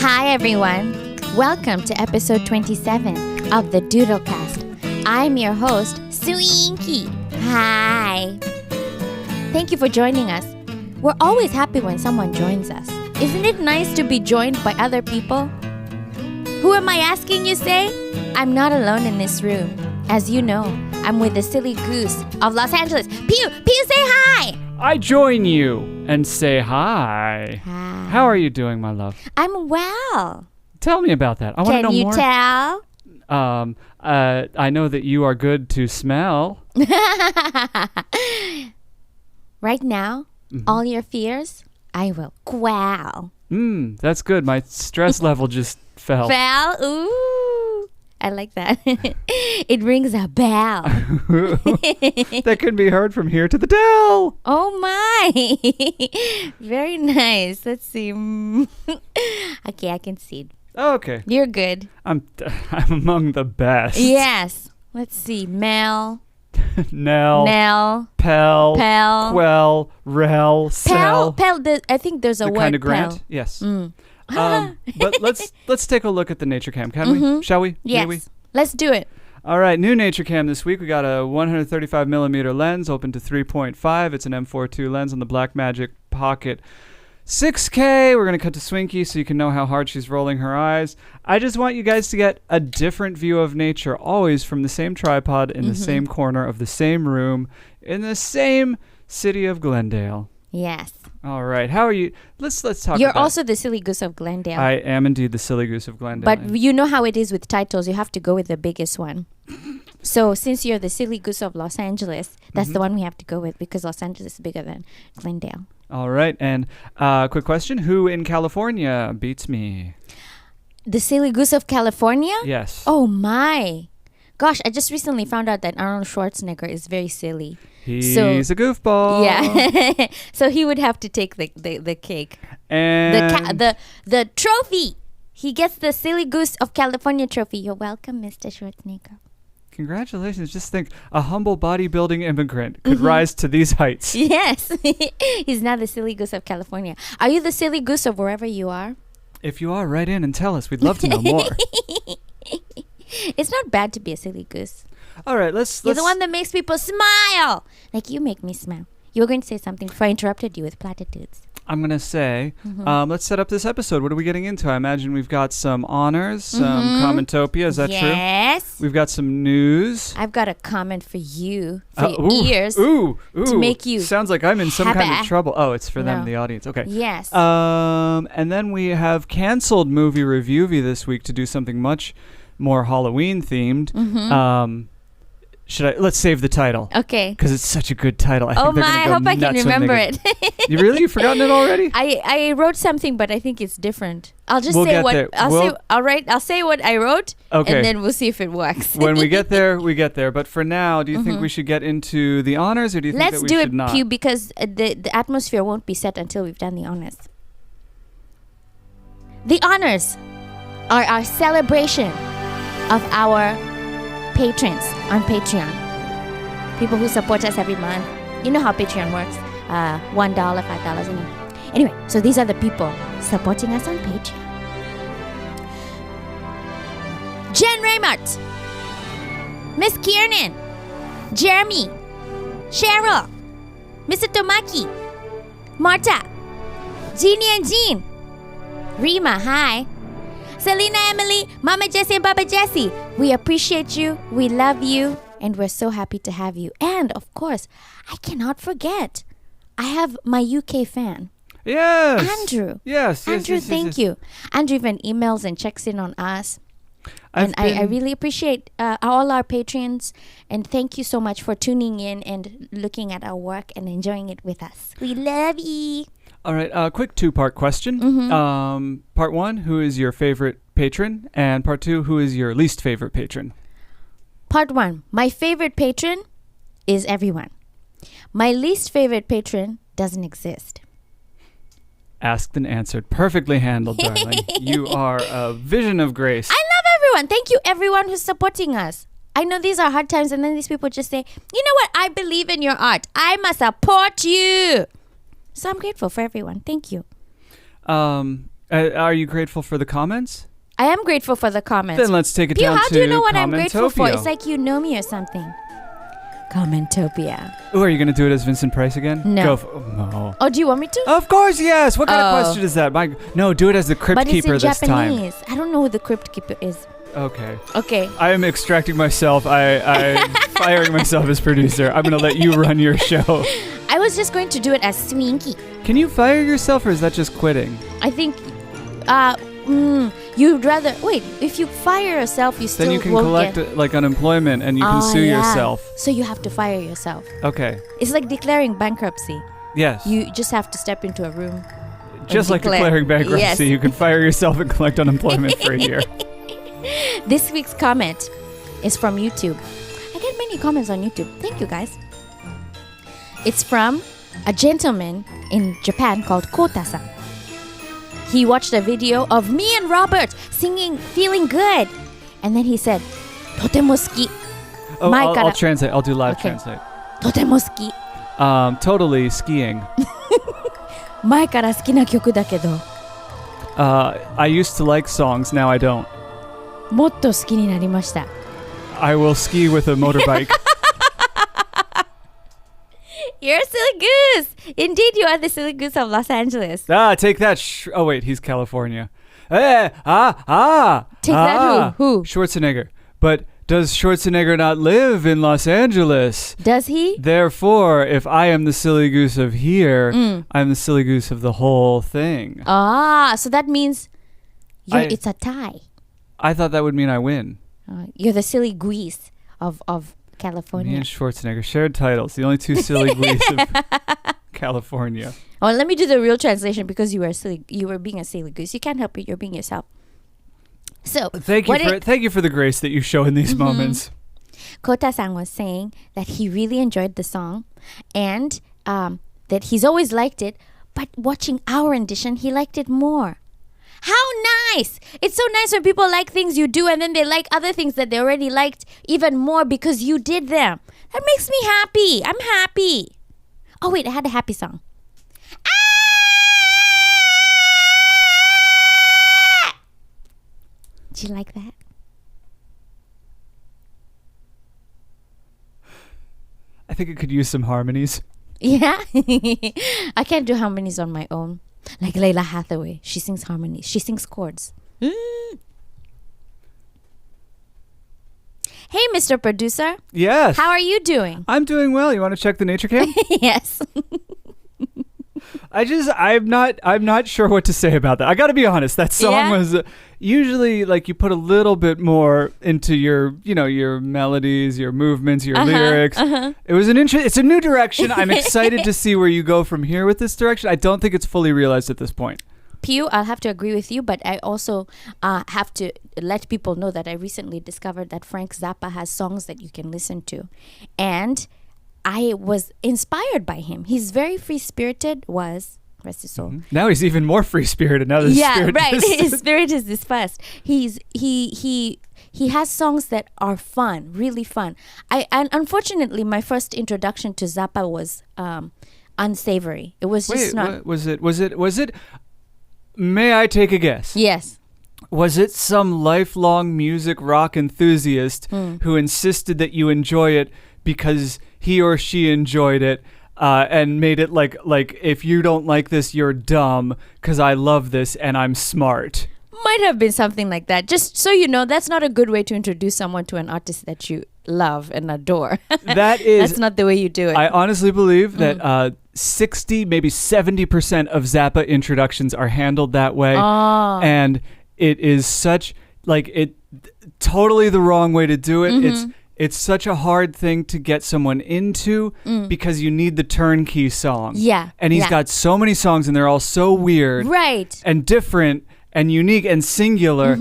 Hi everyone, welcome to episode 27 of the DoodleCast. I'm your host, Swinky. Hi. Thank you for joining us. We're always happy when someone joins us. Isn't it nice to be joined by other people? Who am I asking, you say? I'm not alone in this room. As you know, I'm with the silly goose of Los Angeles. Pyuu, say hi! I join you and say hi. Hi. How are you doing, my love? I'm well. Tell me about that. I want to know more. Can you tell? I know that you are good to smell. Right now, all your fears, I will quell. That's good. My stress level just fell. Bell? Ooh. I like that. It rings a bell. That can be heard from here to the Dell. Oh my. Very nice. Let's see. Okay, I can see. Okay. You're good. I'm among the best. Yes. Let's see. Mel. Nell. Pell. Quell. Rel. Sell. Pell. I think there's a the word. kind of grant. Pell. Yes. But let's take a look at the Nature Cam, can we? Shall we? Yes. May we? Let's do it. All right, new Nature Cam this week. We got a 135 millimeter lens, open to 3.5. It's an M42 lens on the Blackmagic Pocket 6K. We're going to cut to Swinky so you can know how hard she's rolling her eyes. I just want you guys to get a different view of nature, always from the same tripod in the same corner of the same room in the same city of Glendale. Yes. All right. How are you? Let's talk You're about also the silly goose of Glendale. I am indeed the silly goose of Glendale. But you know how it is with titles. You have to go with the biggest one. So since you're the silly goose of Los Angeles, that's the one we have to go with because Los Angeles is bigger than Glendale. All right. And quick question. Who in California beats me? The silly goose of California? Yes. Oh my. Gosh, I just recently found out that Arnold Schwarzenegger is very silly. He's a goofball. Yeah. So he would have to take the cake. And the trophy. He gets the silly goose of California trophy. You're welcome, Mr. Schwarzenegger. Congratulations. Just think, a humble bodybuilding immigrant could rise to these heights. Yes. He's now the silly goose of California. Are you the silly goose of wherever you are? If you are, write in and tell us. We'd love to know more. It's not bad to be a silly goose. All right, let's You're the one that makes people smile. Like you make me smile. You were going to say something before I interrupted you with platitudes. I'm going to say, let's set up this episode. What are we getting into? I imagine we've got some honors, some Commentopia. Is that true? Yes. We've got some news. I've got a comment for you, for your ears. Ooh. To make you sounds like I'm in some kind happy. of trouble. Oh, it's for them, No. the audience. Okay. Yes. And then we have canceled movie reviewvy this week to do something much more Halloween themed. Let's save the title. Okay. Because it's such a good title. I Oh think they're my, I gonna go hope I can nuts when remember they it. You really? You've forgotten it already? I wrote something, but I think it's different. I'll just We'll say get what there. I'll say what I wrote, Okay. and then we'll see if it works. When we get there, we get there. But for now, do you think we should get into the honors, or do you think Let's that we do should it, not? Pyuu, because the atmosphere won't be set until we've done the honors. The honors are our celebration of our patrons on Patreon. People who support us every month. You know how Patreon works. $1, $5. Anyway, so these are the people supporting us on Patreon. Jen Raymart, Miss Kiernan, Jeremy, Cheryl, Mr. Tomaki, Marta, Jeannie and Jean, Rima, hi, Selena, Emily, Mama Jessie and Baba Jessie. We appreciate you. We love you. And we're so happy to have you. And, of course, I cannot forget, I have my UK fan. Yes. Andrew. Yes. Andrew, thank you. Andrew even emails and checks in on us. I really appreciate all our patrons. And thank you so much for tuning in and looking at our work and enjoying it with us. We love you. All right. Quick two-part question. Part one, who is your favorite patron? And part two, who is your least favorite patron? Part one, my favorite patron is everyone. My least favorite patron doesn't exist. Asked and answered. Perfectly handled, darling. You are a vision of grace. I love everyone. Thank you, everyone who's supporting us. I know these are hard times, and then these people just say, you know what? I believe in your art. I must support you. So I'm grateful for everyone. Thank you. Are you grateful for the comments? I am grateful for the comments. Then let's take it Pyuu, down to how do you know what I'm grateful for? Commentopia. It's like you know me or something. Commentopia. Oh, are you going to do it as Vincent Price again? No. No. Oh, do you want me to? Of course, yes. What kind of question is that? No, do it as the Crypt But Keeper it's in this Japanese. time. I don't know who the Crypt Keeper is. Okay. Okay. I am extracting myself. I'm firing myself as producer. I'm going to let you run your show. I was just going to do it as Swinky. Can you fire yourself or is that just quitting? I think you'd rather... Wait, if you fire yourself, you still Then you can won't collect get... like unemployment and you can sue yourself. So you have to fire yourself. Okay. It's like declaring bankruptcy. Yes. You just have to step into a room. Just like declaring bankruptcy, Yes. you can fire yourself and collect unemployment for a year. This week's comment is from YouTube. I get many comments on YouTube. Thank you, guys. It's from a gentleman in Japan called Kota-san. He watched a video of me and Robert singing Feeling Good. And then he said, Totemo suki. Oh, I'll translate. I'll do live Okay. translate. Totemo suki. Totally skiing. 前から好きな曲だけど、 I used to like songs, now I don't. もっと好きになりました。 I will ski with a motorbike. You're a silly goose. Indeed, you are the silly goose of Los Angeles. Take that. Oh, wait, he's California. Take that who? Schwarzenegger. But does Schwarzenegger not live in Los Angeles? Does he? Therefore, if I am the silly goose of here, I'm the silly goose of the whole thing. So that means it's a tie. I thought that would mean I win. You're the silly goose of California. Me and Schwarzenegger shared titles. The only two silly goose of California. Oh, let me do the real translation because you were being a silly goose. You can't help it. You're being yourself. So thank you for the grace that you show in these moments. Kota-san was saying that he really enjoyed the song and that he's always liked it, but watching our rendition, he liked it more. How nice! It's so nice when people like things you do and then they like other things that they already liked even more because you did them. That makes me happy. I'm happy. Oh wait, I had a happy song. Do you like that? I think it could use some harmonies. Yeah? I can't do harmonies on my own. Like Layla Hathaway. She sings harmonies. She sings chords. Hey, Mr. Producer. Yes. How are you doing? I'm doing well. You want to check the nature cam? Yes. I'm not sure what to say about that. I got to be honest. That song was usually like you put a little bit more into your melodies, your movements, your lyrics. It was it's a new direction. I'm excited to see where you go from here with this direction. I don't think it's fully realized at this point. Pyuu, I'll have to agree with you, but I also have to let people know that I recently discovered that Frank Zappa has songs that you can listen to. And I was inspired by him. He's very free-spirited, rest his soul. Now he's even more free-spirited. Now his spirit His spirit is dispersed. He has songs that are fun, really fun. And unfortunately, my first introduction to Zappa was unsavory. It was just not. Was it? May I take a guess? Yes. Was it some lifelong music rock enthusiast who insisted that you enjoy it because he or she enjoyed it and made it like if you don't like this, you're dumb because I love this and I'm smart? Might have been something like that. Just so you know, that's not a good way to introduce someone to an artist that you love and adore. That's not the way you do it. I honestly believe that 60, maybe 70% of Zappa introductions are handled that way. And it is such totally the wrong way to do it. It's such a hard thing to get someone into because you need the turnkey song. Yeah. And he's got so many songs and they're all so weird. Right. And different and unique and singular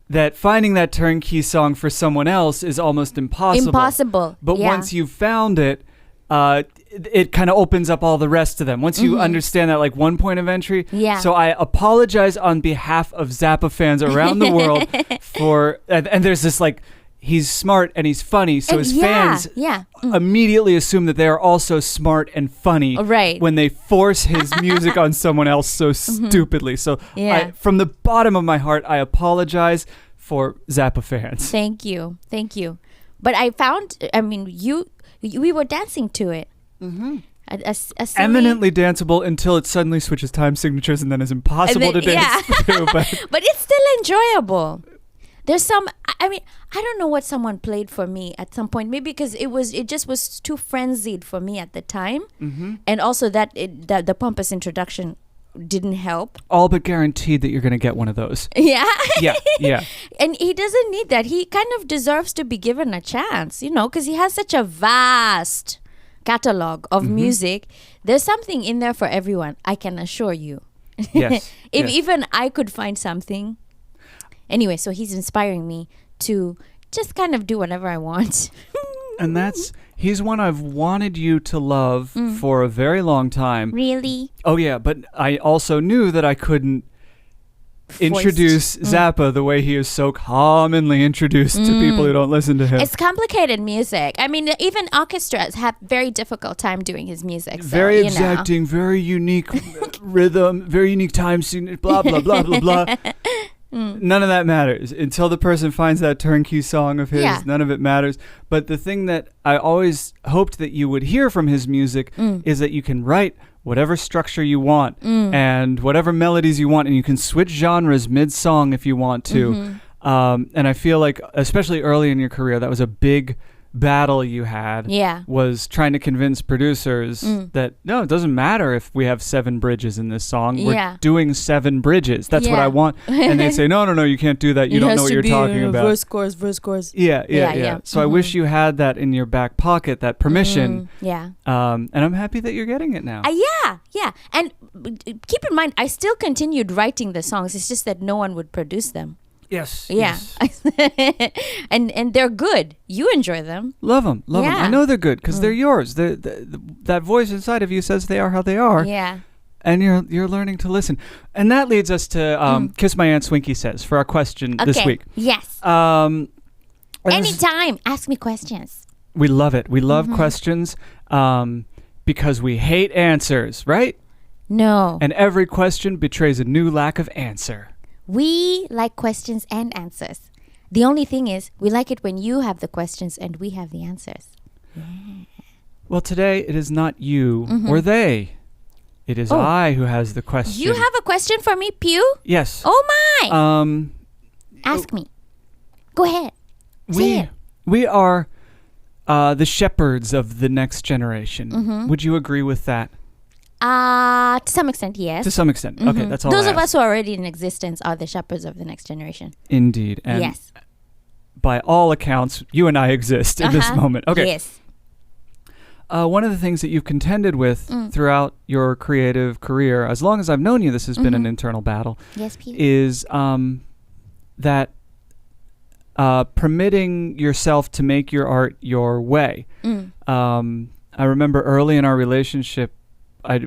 that finding that turnkey song for someone else is almost impossible. But once you've found it, it kind of opens up all the rest of them. Once you understand that one point of entry. Yeah. So I apologize on behalf of Zappa fans around the world and there's this he's smart and he's funny, so And his fans immediately assume that they are also smart and funny Right. when they force his music on someone else so stupidly. So from the bottom of my heart, I apologize for Zappa fans. Thank you. But I found, we were dancing to it. Mm-hmm. A silly- Eminently danceable until it suddenly switches time signatures and then is impossible to dance to. But it's still enjoyable. There's some, I don't know what someone played for me at some point. Maybe because it just was too frenzied for me at the time. Mm-hmm. And also that the pompous introduction didn't help. All but guaranteed that you're going to get one of those. Yeah. Yeah. And he doesn't need that. He kind of deserves to be given a chance, because he has such a vast catalog of music. There's something in there for everyone, I can assure you. Yes. If even I could find something. Anyway, so he's inspiring me to just kind of do whatever I want. And he's one I've wanted you to love for a very long time. Really? Oh yeah, but I also knew that I couldn't introduce Zappa the way he is so commonly introduced to people who don't listen to him. It's complicated music. Even orchestras have very difficult time doing his music. So, very exacting, very unique rhythm, very unique time signature, blah, blah, blah, blah, blah. None of that matters until the person finds that turnkey song of his. Yeah. None of it matters. But the thing that I always hoped that you would hear from his music is that you can write whatever structure you want and whatever melodies you want, and you can switch genres mid-song if you want to. And I feel like, especially early in your career, that was a big battle you had. Was trying to convince producers that no, it doesn't matter if we have 7 bridges in this song. We're doing 7 bridges. That's what I want. And they'd say, no, you can't do that. You don't know what you're talking about. Verse, chorus. Yeah. So I wish you had that in your back pocket, that permission. Yeah. And I'm happy that you're getting it now. Yeah. And keep in mind, I still continued writing the songs. It's just that no one would produce them. Yes. Yeah. Yes. and they're good. You enjoy them. Love them. I know they're good because they're yours. That voice inside of you says they are how they are. Yeah. And you're learning to listen. And that leads us to Kiss My Aunt Swinky Says for our question this week. Yes. Anytime. Ask me questions. We love it. We love questions because we hate answers, right? No. And every question betrays a new lack of answer. We like questions and answers. The only thing is, we like it when you have the questions and we have the answers. Yeah. Well, today it is not you or they. It is I who has the question. You have a question for me, Pyuu? Yes. Oh my! Ask me. Go ahead. Say it. We are the shepherds of the next generation. Would you agree with that? To some extent, yes. To some extent. Okay, that's all Those I of ask. us who are already in existence are the shepherds of the next generation. Indeed. And yes. By all accounts, you and I exist in this moment. Okay. Yes. One of the things that you've contended with throughout your creative career, as long as I've known you, this has been an internal battle. Yes, Pyuu. Is that permitting yourself to make your art your way. I remember early in our relationship,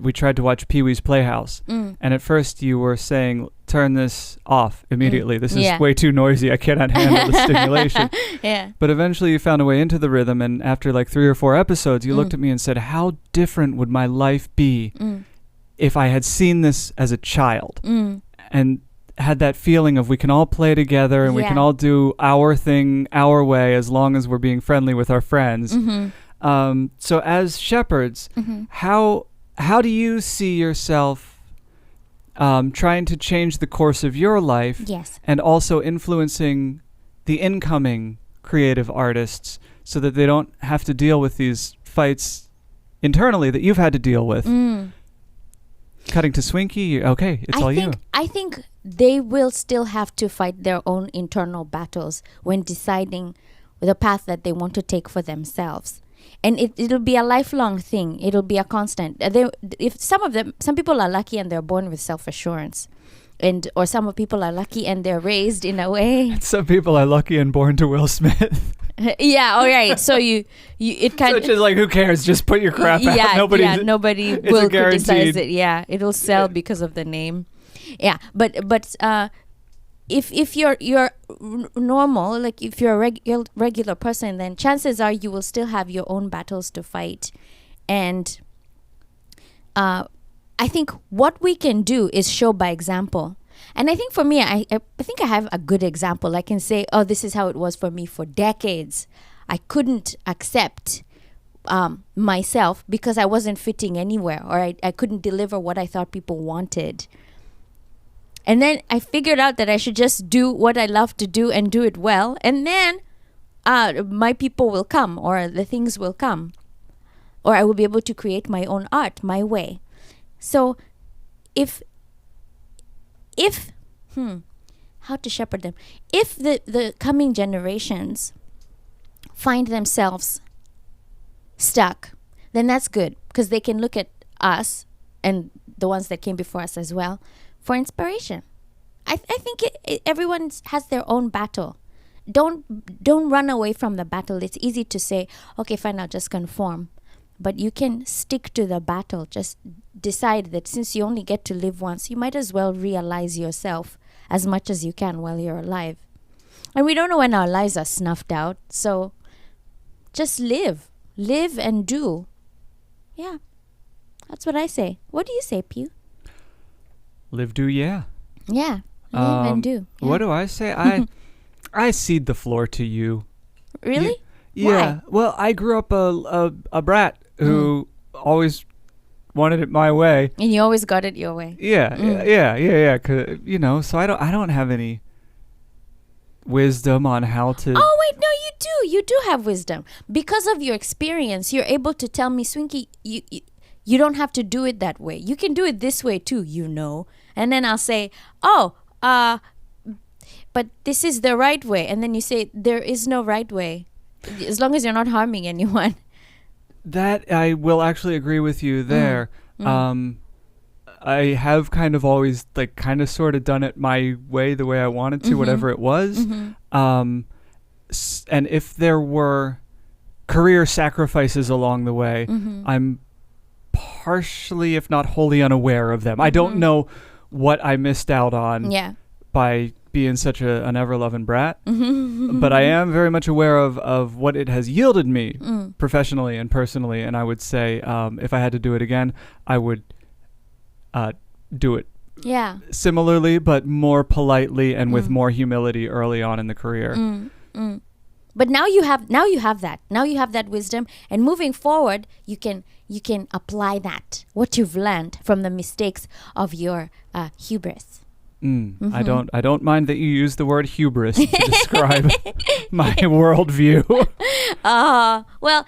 we tried to watch Pee-wee's Playhouse, and at first you were saying, turn this off immediately. This is way too noisy. I cannot handle the stimulation. Yeah. But eventually you found a way into the rhythm, and after like 3 or 4 episodes, you looked at me and said, how different would my life be if I had seen this as a child and had that feeling of we can all play together and we can all do our thing our way as long as we're being friendly with our friends. So as shepherds, how do you see yourself trying to change the course of your life and also influencing the incoming creative artists so that they don't have to deal with these fights internally that you've had to deal with? Cutting to Swinky, okay, it's all you. I think they will still have to fight their own internal battles when deciding the path that they want to take for themselves. And it'll be a lifelong thing. It'll be a constant. Some people are lucky and they're born with self-assurance, or some people are lucky and they're raised in a way. Some people are lucky and born to Will Smith. Yeah, all right. So it kind of. So just like, who cares? Just put your crap out. Nobody will criticize it. Yeah, it'll sell because of the name. Yeah, but if you're normal, like if you're a regular person, then chances are you will still have your own battles to fight. And I think what we can do is show by example. And I think for me, I think I have a good example. I can say, oh, this is how it was for me for decades. I couldn't accept myself because I wasn't fitting anywhere, or I couldn't deliver what I thought people wanted. And then I figured out that I should just do what I love to do and do it well. And then my people will come, or the things will come. Or I will be able to create my own art, my way. So if how to shepherd them? If the coming generations find themselves stuck, then that's good, because they can look at us and the ones that came before us as well for inspiration. I think everyone has their own battle. Don't run away from the battle. It's easy to say, okay, fine, I'll just conform. But you can stick to the battle. Just decide that since you only get to live once, you might as well realize yourself as much as you can while you're alive. And we don't know when our lives are snuffed out. So just live. Live and do. Yeah. That's what I say. What do you say, Pyuu? Live, do, yeah. Yeah. Live and do. Yeah. What do I say? I cede the floor to you. Really? Yeah. Why? Well, I grew up a brat who always wanted it my way. And you always got it your way. Yeah. 'Cause, so I don't have any wisdom on how to. Oh wait, no, you do. You do have wisdom because of your experience. You're able to tell me, Swinky, you don't have to do it that way. You can do it this way too. And then I'll say, but this is the right way. And then you say, there is no right way, as long as you're not harming anyone. That I will actually agree with you there. I have kind of always sort of done it my way, the way I wanted to, whatever it was. And if there were career sacrifices along the way, I'm partially, if not wholly, unaware of them. I don't know what I missed out on by being such an ever-loving brat. But I am very much aware of what it has yielded me professionally and personally. And I would say if I had to do it again, I would do it similarly, but more politely and with more humility early on in the career. But now you have that. Now you have that wisdom, and moving forward, you can apply that, what you've learned from the mistakes of your hubris. I don't mind that you use the word hubris to describe my worldview. Well,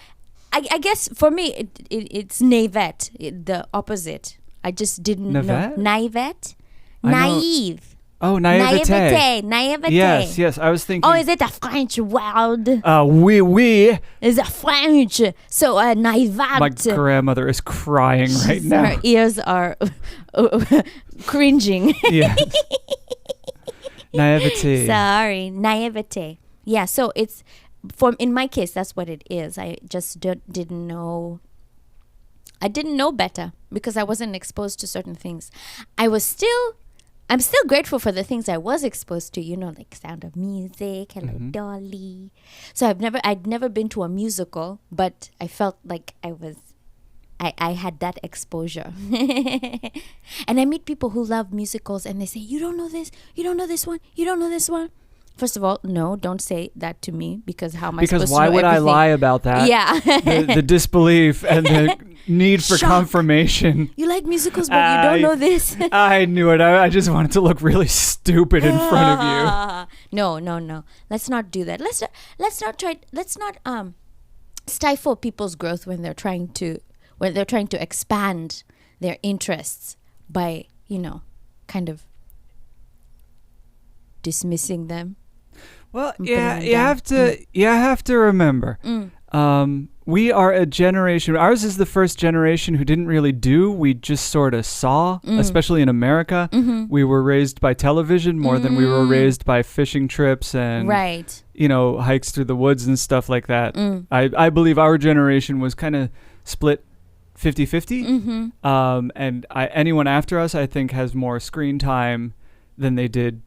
I guess for me it's naivete, the opposite. I just didn't know. Naivete? Naive. Oh, naivete. Naivete. Yes. I was thinking. Oh, is it a French word? Oui. Is it French? So, naivete. My grandmother is crying right now. Her ears are cringing. Yeah. Naivete. Sorry, naivete. Yeah, so it's, in my case, that's what it is. I just didn't know. I didn't know better because I wasn't exposed to certain things. I'm still grateful for the things I was exposed to, like Sound of Music, Hello Dolly. So I'd never been to a musical, but I felt like I had that exposure. And I meet people who love musicals and they say, you don't know this, you don't know this one, you don't know this one. First of all, no, don't say that to me, because how am I supposed to know everything? Because why would I lie about that? Yeah. the disbelief and the need for confirmation. You like musicals, but you don't know this? I knew it. I just wanted to look really stupid in front of you. No. Let's not do that. Let's not stifle people's growth when they're trying to expand their interests by, kind of dismissing them. Well, yeah, you have to remember. We are a generation. Ours is the first generation who didn't really do. We just sort of saw, especially in America. We were raised by television more than we were raised by fishing trips and hikes through the woods and stuff like that. I believe our generation was kind of split 50-50. And anyone after us, I think, has more screen time than they did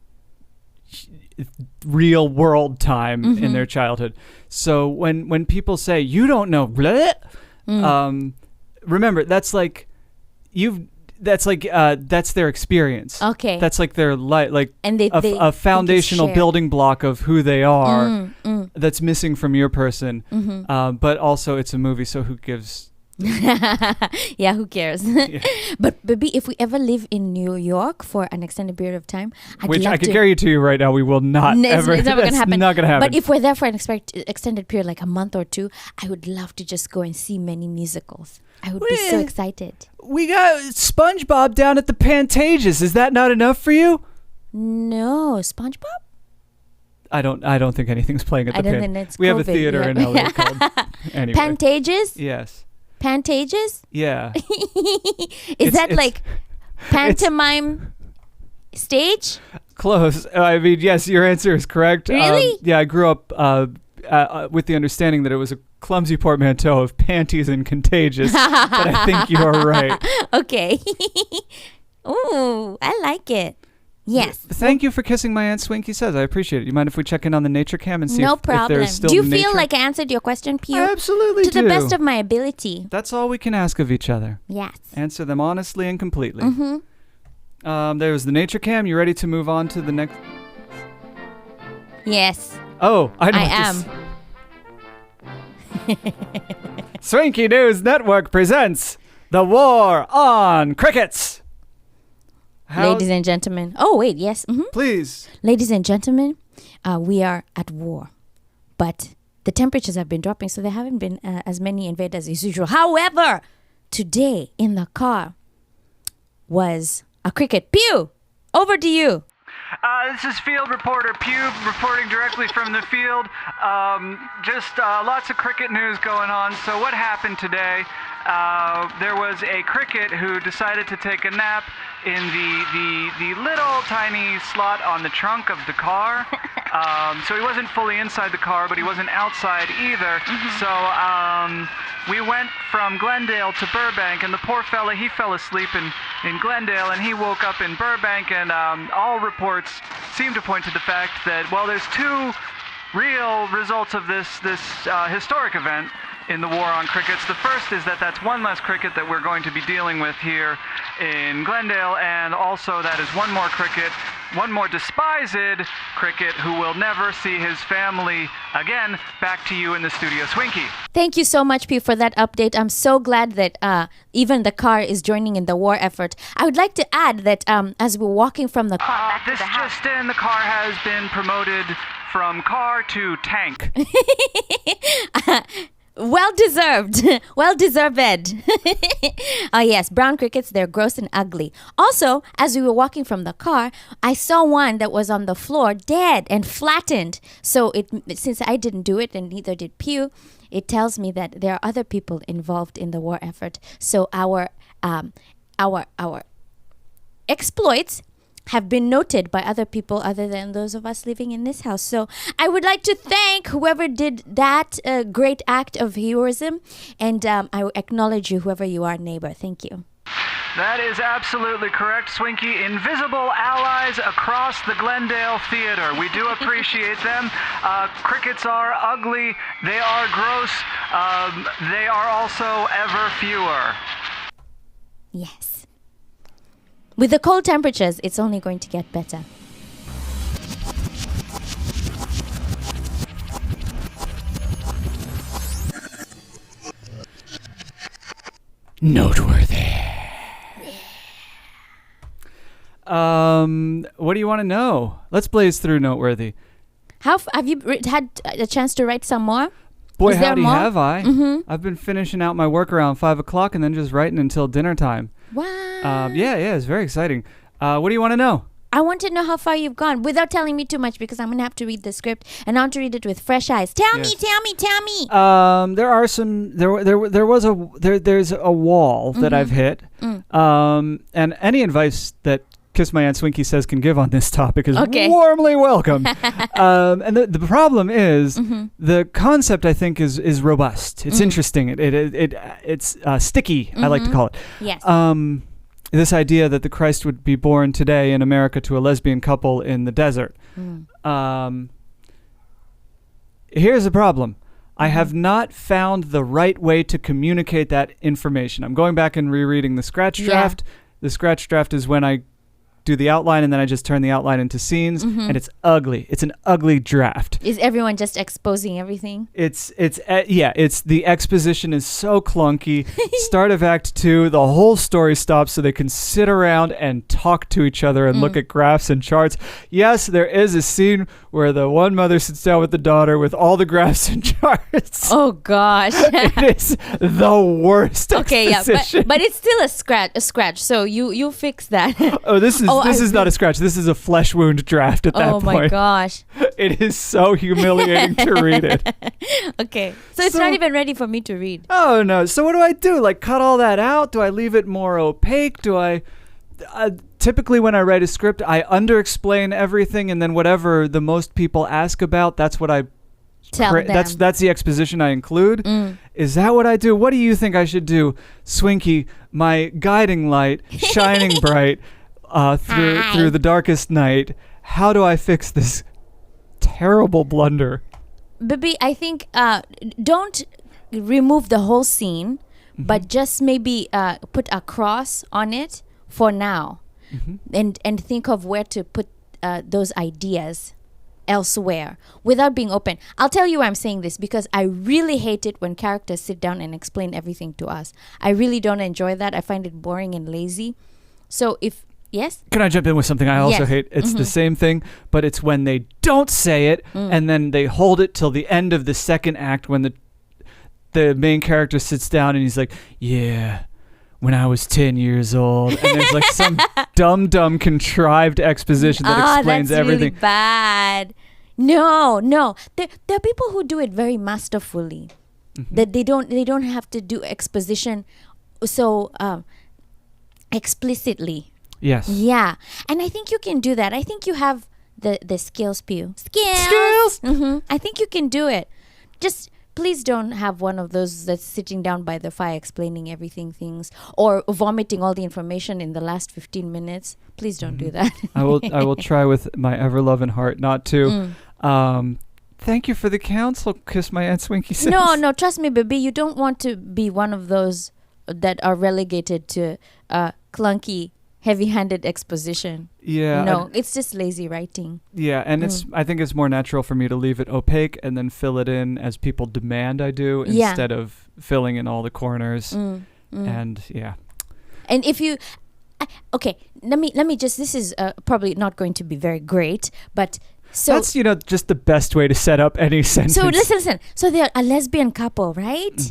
real world time in their childhood. So when people say you don't know, remember that's their experience. Okay. That's like their and a foundational building block of who they are. That's missing from your person. But also it's a movie, so who gives? Yeah, who cares? Yeah. But baby, if we ever live in New York for an extended period of time, Which I can guarantee you right now, we will not ever. It's never gonna happen. Not gonna happen. But if we're there for an extended period, like a month or two, I would love to just go and see many musicals. I would be so excited. We got SpongeBob down at the Pantages. Is that not enough for you? No, SpongeBob? I don't think anything's playing at the I don't think it's We have a COVID, theater yeah. in LA called anyway. Pantages? Yes. Pantages? Yeah. Is that like pantomime stage? Close. I mean, yes, your answer is correct. Really? Yeah, I grew up with the understanding that it was a clumsy portmanteau of panties and contagious, but I think you're right. Okay. Ooh, I like it. Yes. Thank you for kissing My Aunt Swinky Says. I appreciate it. You mind if we check in on the nature cam and see no if problem. there's still Do you nature? feel like I answered your question, Pyuu? I absolutely to do. the best of my ability. That's all we can ask of each other. Yes. Answer them honestly and completely. There's the nature cam. You ready to move on to the next? Yes. Oh, I know. I am. Swinky News Network presents The War on Crickets. Ladies and gentlemen. Oh, wait. Yes. Please. Ladies and gentlemen, we are at war. But the temperatures have been dropping, so there haven't been as many invaders as usual. However, today in the car was a cricket. Pyuu, over to you. This is field reporter Pyuu reporting directly from the field. Just lots of cricket news going on. So what happened today? There was a cricket who decided to take a nap in the little tiny slot on the trunk of the car. So he wasn't fully inside the car, but he wasn't outside either. So we went from Glendale to Burbank, and the poor fella, he fell asleep in Glendale, and he woke up in Burbank, and all reports seem to point to the fact that, well, there's two real results of this historic event in the war on crickets. The first is that that's one less cricket that we're going to be dealing with here in Glendale, and also that is one more cricket, one more despised cricket who will never see his family again. Back to you in the studio, Swinky. Thank you so much, Pyuu, for that update. I'm so glad that even the car is joining in the war effort. I would like to add that as we're walking from the car back to the house. Just in, the car has been promoted from car to tank. Well deserved. Well deserved. Oh yes, brown crickets, they're gross and ugly. Also, as we were walking from the car, I saw one that was on the floor dead and flattened. So since I didn't do it and neither did Pyuu, it tells me that there are other people involved in the war effort. So our exploits have been noted by other people other than those of us living in this house. So I would like to thank whoever did that great act of heroism, and I acknowledge you, whoever you are, neighbor. Thank you. That is absolutely correct, Swinky. Invisible allies across the Glendale Theater. We do appreciate them. Crickets are ugly. They are gross. They are also ever fewer. Yes. With the cold temperatures, it's only going to get better. Noteworthy. What do you want to know? Let's blaze through Noteworthy. Have you had a chance to write some more? Boy, Is there howdy, more? have I. I've been finishing out my work around 5 o'clock and then just writing until dinner time. Wow. Yeah, it's very exciting. What do you want to know? I want to know how far you've gone without telling me too much, because I'm going to have to read the script and I want to read it with fresh eyes. Tell me. There are some. There's a wall that I've hit. And any advice that Kiss My Aunt Swinky Says can give on this topic is warmly welcome. And the problem is the concept, I think, is robust. It's interesting. It's sticky. I like to call it. Yes. this idea that the Christ would be born today in America to a lesbian couple in the desert. Here's the problem. I have not found the right way to communicate that information. I'm going back and rereading the scratch draft. The scratch draft is when I do the outline and then I just turn the outline into scenes, and it's ugly. It's an ugly draft. Is everyone just exposing everything? It's the exposition is so clunky. Start of Act 2, the whole story stops so they can sit around and talk to each other and look at graphs and charts. Yes, there is a scene where the one mother sits down with the daughter with all the graphs and charts. Oh gosh. It is the worst exposition. but it's still a scratch. So you fix that. Oh, this is not a scratch. This is a flesh wound draft at that point. Oh my gosh. It is so humiliating to read it. Okay. So it's not even ready for me to read. Oh no. So what do I do? Like cut all that out? Do I leave it more opaque? Do I typically when I write a script, I under-explain everything, and then whatever the most people ask about, that's what I tell them. That's the exposition I include. Is that what I do? What do you think I should do? Swinky, my guiding light, shining bright through the darkest night. How do I fix this terrible blunder? Baby, I think don't remove the whole scene, but just maybe put a cross on it for now, and think of where to put those ideas elsewhere without being open. I'll tell you why I'm saying this, because I really hate it when characters sit down and explain everything to us. I really don't enjoy that. I find it boring and lazy. So yes? Can I jump in with something I also hate? It's the same thing, but it's when they don't say it and then they hold it till the end of the second act when the main character sits down and he's like, yeah, when I was 10 years old. And there's like some dumb contrived exposition that explains that's everything. Really bad. No. There are people who do it very masterfully. That they don't have to do exposition so explicitly. Yes. Yeah. And I think you can do that. I think you have the skills, Pyuu. Skills! I think you can do it. Just please don't have one of those that's sitting down by the fire explaining things or vomiting all the information in the last 15 minutes. Please don't do that. I will try with my ever-loving heart not to. Thank you for the counsel, Kiss My Aunt Swinky Says. No, trust me, baby. You don't want to be one of those that are relegated to clunky, heavy-handed exposition. Yeah. No, it's just lazy writing. Yeah, and I think it's more natural for me to leave it opaque and then fill it in as people demand I do instead of filling in all the corners. And yeah. And if you okay, let me just, this is probably not going to be very great, but so that's just the best way to set up any sentence. So listen. So they're a lesbian couple, right?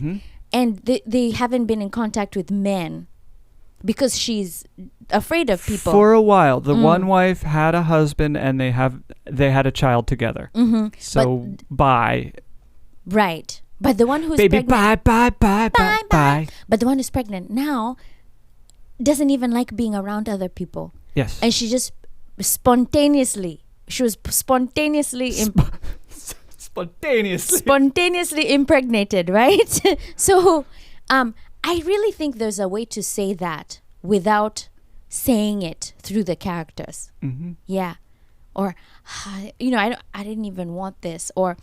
And they haven't been in contact with men because she's afraid of people. For a while, the one wife had a husband and they had a child together. So bye. Right. But the one who's pregnant, bye. But the one who's pregnant now doesn't even like being around other people. Yes. And she just spontaneously impregnated, right? So I really think there's a way to say that without saying it through the characters. Yeah. Or I didn't even want this, or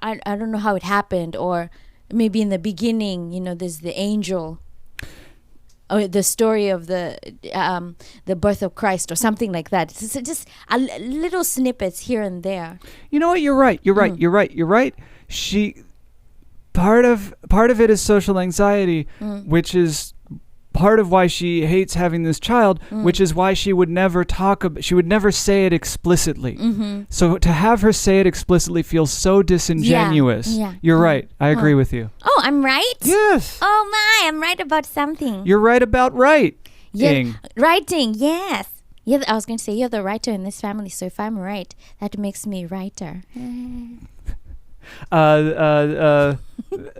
I don't know how it happened, or maybe in the beginning, there's the angel, or the story of the birth of Christ, or something like that. It's just little snippets here and there. You know what? You're right. She part of it is social anxiety, which is part of why she hates having this child, which is why she would never say it explicitly. So to have her say it explicitly feels so disingenuous. Yeah. You're right. I agree with you. Oh, I'm right? Yes. Oh my, I'm right about something. You're right about writing. Yeah, writing, yes. Yeah, I was going to say you're the writer in this family, so if I'm right, that makes me writer.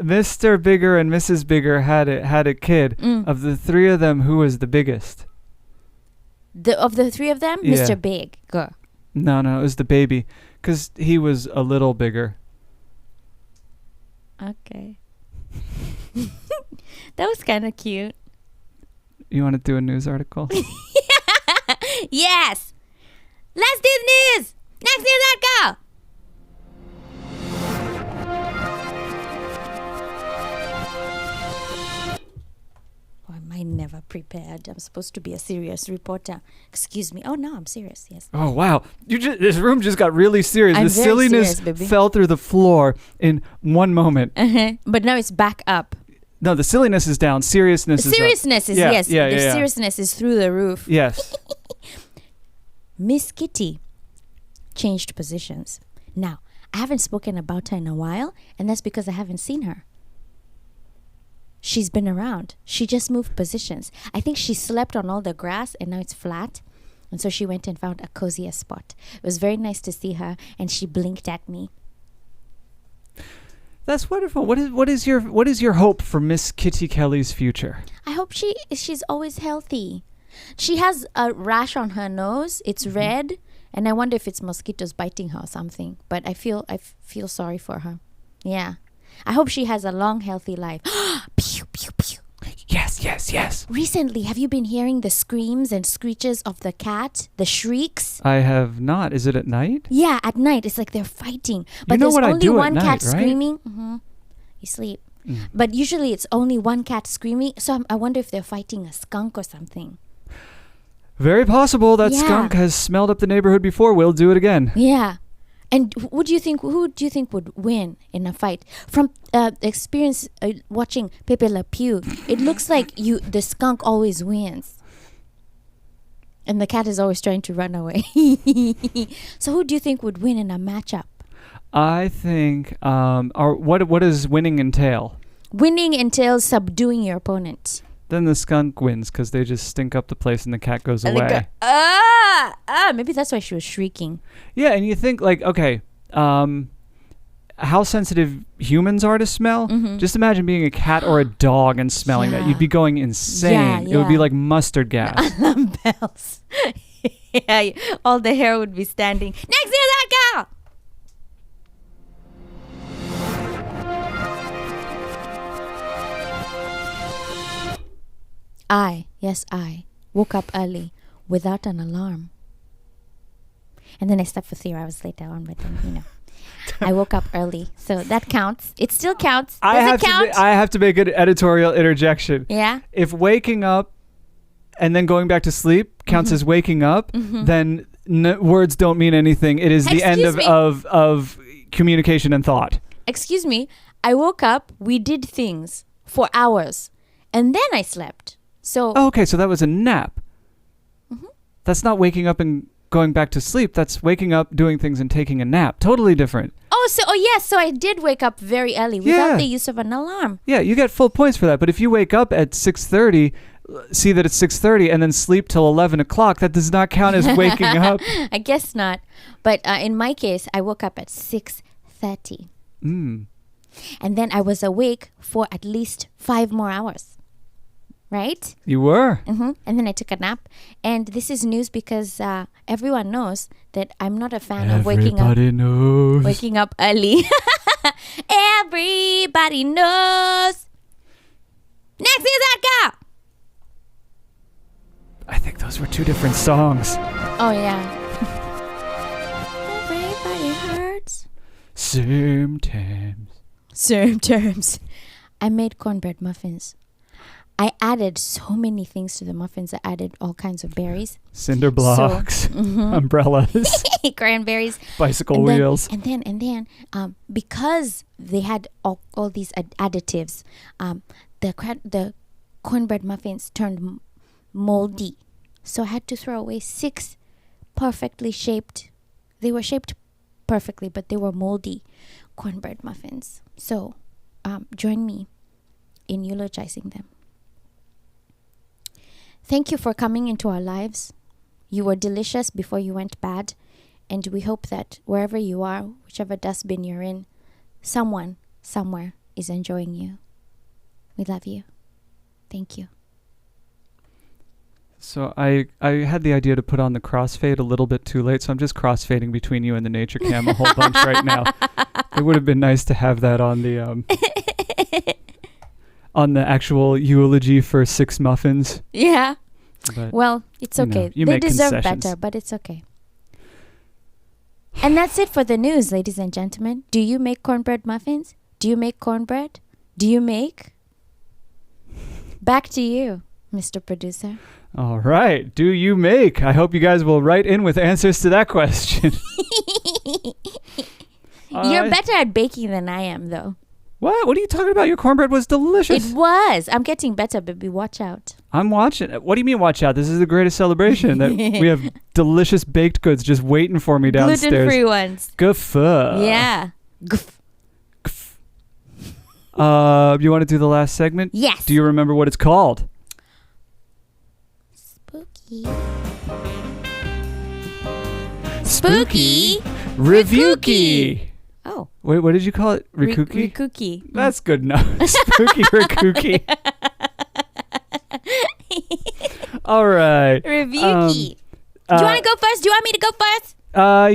Mr. Bigger and Mrs. Bigger had a kid. Of the three of them, who was the biggest? Of the three of them, Yeah. Mr. Big. Go. No, it was the baby, because he was a little bigger. Okay. That was kind of cute. You want to do a news article? Yes. Let's do the news. Next news article. Oh, am I never prepared? I'm supposed to be a serious reporter. Excuse me. Oh, no, I'm serious. Yes. Oh, wow. This room just got really serious. I'm the very silliness serious, baby. fell through the floor in one moment. But now it's back up. No, the silliness is down. Seriousness is up. Seriousness is, Yeah, yes. yeah, The yeah. seriousness is through the roof. Yes. Miss Kitty changed positions. Now, I haven't spoken about her in a while, and that's because I haven't seen her. She's been around. She just moved positions. I think she slept on all the grass, and now it's flat. And so she went and found a cozier spot. It was very nice to see her, and she blinked at me. That's wonderful. What is your hope for Miss Kitty Kelly's future? I hope she's always healthy. She has a rash on her nose. It's red, and I wonder if it's mosquitoes biting her or something. But I feel sorry for her. Yeah. I hope she has a long, healthy life. Pew, pew, pew. Yes. Recently, have you been hearing the screams and screeches of the cat? The shrieks? I have not. Is it at night? Yeah, at night. It's like they're fighting. But know there's what I only do at one night, cat right? screaming. You sleep. But usually it's only one cat screaming. So I wonder if they're fighting a skunk or something. Very possible. That Yeah. skunk has smelled up the neighborhood before. We'll do it again. Yeah. And who do you think would win in a fight? From experience watching Pepe Le Pew, it looks like the skunk always wins. And the cat is always trying to run away. So who do you think would win in a matchup? I think. What does winning entail? Winning entails subduing your opponent. Then the skunk wins because they just stink up the place and the cat goes And away. Maybe that's why she was shrieking. Yeah, and you think like, okay, how sensitive humans are to smell. Just imagine being a cat or a dog and smelling that. You'd be going insane. Yeah, It would be yeah. like mustard gas. Alarm bells. Yeah, all the hair would be standing. Next year, that girl. I woke up early without an alarm. And then I slept for 3 hours later on, but then, I woke up early. So that counts. It still counts. Does it count? I have to make an editorial interjection. Yeah. If waking up and then going back to sleep counts as waking up, then words don't mean anything. It is the end of communication and thought. Excuse me. I woke up. We did things for hours. And then I slept. So. Oh, okay, so that was a nap. That's not waking up and going back to sleep. That's waking up, doing things, and taking a nap. Totally different. Yes. So I did wake up very early without the use of an alarm. Yeah, you get full points for that. But if you wake up at 6:30, see that it's 6:30, and then sleep till 11 o'clock, that does not count as waking up. I guess not. But in my case, I woke up at 6:30. And then I was awake for at least 5 more hours. Right? You were. And then I took a nap. And this is news because everyone knows that I'm not a fan of waking up early. Everybody knows. Next is that girl. I think those were two different songs. Oh, yeah. Everybody hurts. Same terms. I made cornbread muffins. I added so many things to the muffins. I added all kinds of berries. Cinder blocks, umbrellas, cranberries, bicycle wheels. And then, because they had all these additives, the cornbread muffins turned moldy. So I had to throw away 6 perfectly shaped. They were shaped perfectly, but they were moldy cornbread muffins. So join me in eulogizing them. Thank you for coming into our lives. You were delicious before you went bad. And we hope that wherever you are, whichever dustbin you're in, someone, somewhere is enjoying you. We love you. Thank you. So I had the idea to put on the crossfade a little bit too late, so I'm just crossfading between you and the nature cam a whole bunch right now. It would have been nice to have that on the... on the actual eulogy for 6 muffins. Yeah. But, Well, it's okay. you They make deserve concessions. better, but it's okay. And that's it for the news, ladies and gentlemen. Do you make cornbread muffins? Do you make cornbread? Do you make? Back to you, Mr. Producer. All right. Do you make? I hope you guys will write in with answers to that question. You're better at baking than I am, though. What? What are you talking about? Your cornbread was delicious. It was. I'm getting better, baby. Watch out. I'm watching. What do you mean, watch out? This is the greatest celebration that we have delicious baked goods just waiting for me downstairs. Gluten-free ones. Goof. Yeah. Goof. You want to do the last segment? Yes. Do you remember what it's called? Spooky Review-key. Oh. Wait, what did you call it? Rikuki? Rikuki. That's good enough. Spooky Rikuki. All right. Review-key. Do you want to go first? Do you want me to go first?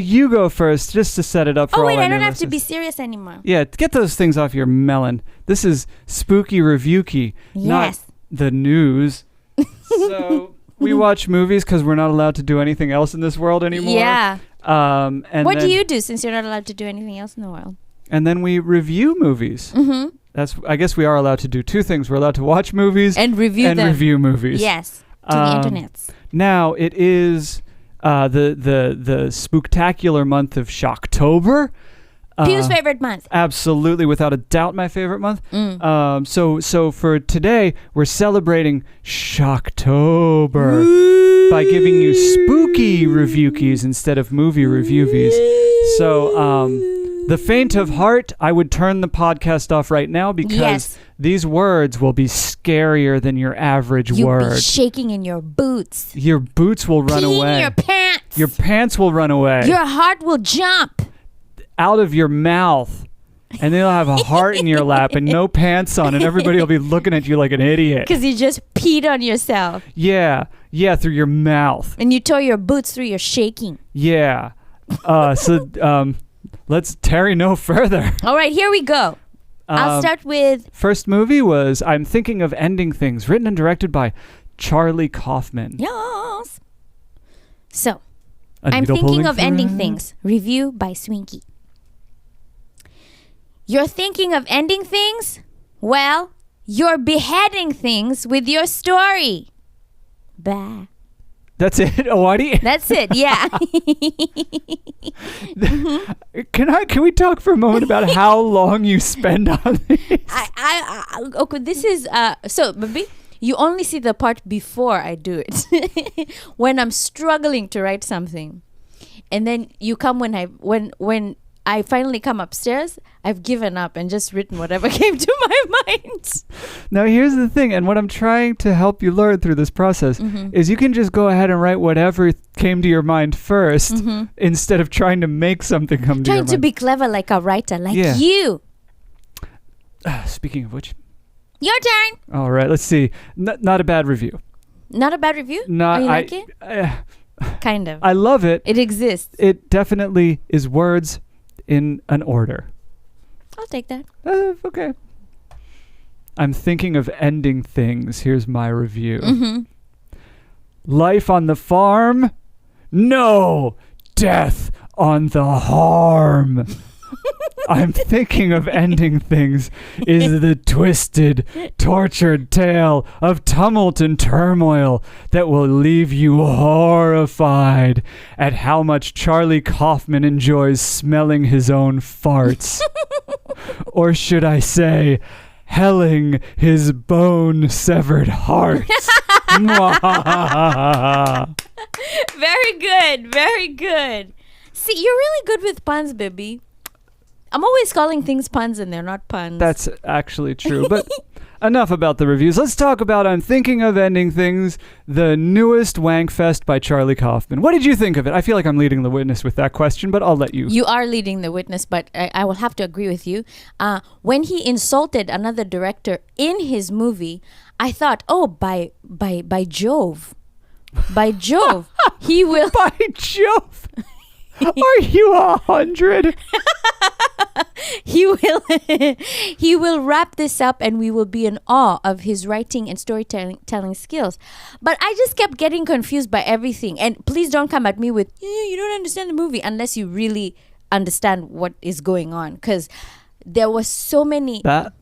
You go first, just to set it up for all Oh, wait, our I don't new have to listeners. be serious anymore. Yeah, get those things off your melon. This is Spooky Review-key, not Yes. the news. So we watch movies because we're not allowed to do anything else in this world anymore. Yeah. And What then, do you do since you're not allowed to do anything else in the world? And then we review movies. Mm-hmm. I guess we are allowed to do 2 things. We're allowed to watch movies And review them. review movies. Yes. To the internets. Now it is the spooktacular month of Shocktober. Pyuu's favorite month. Absolutely, without a doubt, my favorite month. Mm. So for today, we're celebrating Shocktober by giving you spooky review keys instead of movie review keys. So, the faint of heart, I would turn the podcast off right now because these words will be scarier than your average You'll word. be shaking in your boots. Your boots will run Peeing away. your pants. Your pants will run away. Your heart will jump. Out of your mouth. And then you'll have a heart in your lap and no pants on, and everybody will be looking at you like an idiot. Because you just peed on yourself. Yeah, through your mouth. And you tore your boots through your shaking. Yeah. Let's tarry no further. All right, here we go. I'll start with... First movie was I'm Thinking of Ending Things, written and directed by Charlie Kaufman. Yes. So, A I'm needle Thinking pulling of Ending thread. Things. Review by Swinky. You're thinking of ending things? Well, you're beheading things with your story. Bah. That's it, Awadi? That's it, yeah. Can we talk for a moment about how long you spend on this? Okay, this is so baby, you only see the part before I do it. When I'm struggling to write something. And then you come when I finally come upstairs, I've given up and just written whatever came to my mind. Now, here's the thing, and what I'm trying to help you learn through this process is you can just go ahead and write whatever came to your mind first instead of trying to make something come to your mind. Trying to be clever like a writer, like you. Speaking of which. Your turn. All right, let's see. Not a bad review. Not a bad review? Not, you like it? Kind of. I love it. It exists. It definitely is words in an order. I'll take that. Okay. I'm Thinking of Ending Things. Here's my review. Life on the farm? No! Death on the harm. I'm Thinking of Ending Things is the twisted, tortured tale of tumult and turmoil that will leave you horrified at how much Charlie Kaufman enjoys smelling his own farts. Or should I say, helling his bone-severed heart. Very good. Very good. See, you're really good with puns, baby. I'm always calling things puns and they're not puns. That's actually true. But enough about the reviews. Let's talk about I'm Thinking of Ending Things, the newest Wankfest by Charlie Kaufman. What did you think of it? I feel like I'm leading the witness with that question, but I'll let you. You are leading the witness, but I will have to agree with you. When he insulted another director in his movie, I thought, oh, by Jove. By Jove, he will... By Jove! Are you 100? he will he will wrap this up and we will be in awe of his writing and storytelling skills. But I just kept getting confused by everything. And please don't come at me with you don't understand the movie unless you really understand what is going on, because there was so many. That